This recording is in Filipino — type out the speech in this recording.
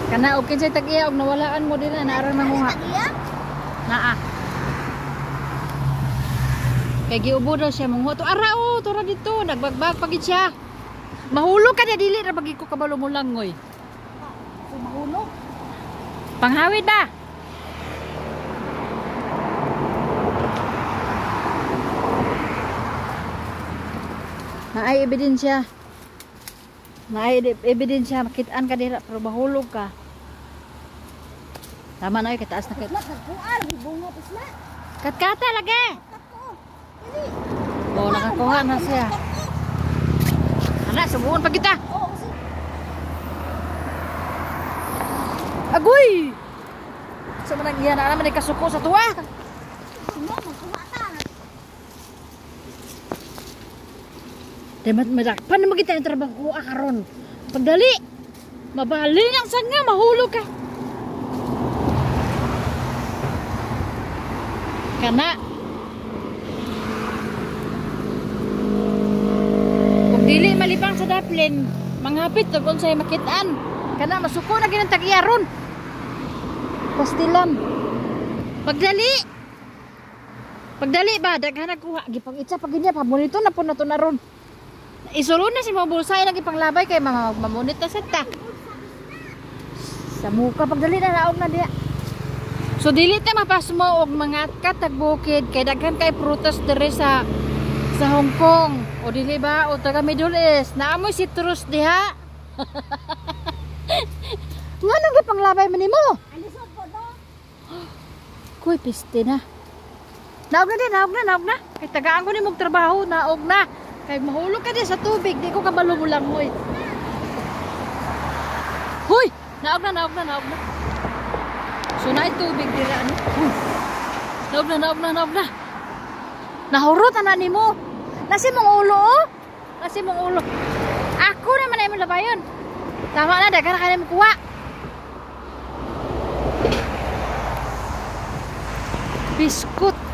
Kana okay sa tag-iya og nawalaan mo din na naaran manguha. Naa. Kay giubo daw siya manguha to. Ara o, tura dito nagbagbag pagid siya. Mahulog ka niya dili ra bagi ko kabalo mo langoy. Mahulog. Panghawid ba? Naay ebidensya. Naay ebidensya makitaan ka dira pero mahulog ka. Tama na kita taas na kita. Nagkuan bunga pisla. Katkata lagi. Oh, nakakuha na siya. Anak, subukan pa kita. Agoy! Sa manang iyan na naman kasuko sa tuwa. Paano mo kita yung trabaho karon? Pagdali, mabali ang sanga, mahulog ka. Kana. Kung dili malipang sa daplin, manghapit to kung sa'yo makitaan. Kana, masuko na ginang tag-iyaron. Pastilan. Pagdali. Pagdali ba? Daghan nagkuha. Gipang itsa pag ganyan. Pamunito na po na to na ron. Isulod na si mga bulsay lagi panglabay kay mga mamunit na seta. Sa muka pagdali na laog na diya. So dili ta mapas mo og mga katag bukid kay daghan kay prutas diri sa Hong Kong o dili ba o taga Middle East. Naamoy citrus diha. Ngano gi panglabay man nimo? Alisod po do. Kuy piste na. Naog na. Kay tagaan ko ni mong trabaho, naog na. Kay mahulog ka din sa tubig, di ko kabalo mo lang, hoy. Hoy! Naog na. So na tubig dira ano? Naog na. Nahurot na nimo. Nasi mong ulo, oh. Nasi mong ulo. Ako naman ay mo labayon. Tama na, daghan na kayo mo kuha. Biskut.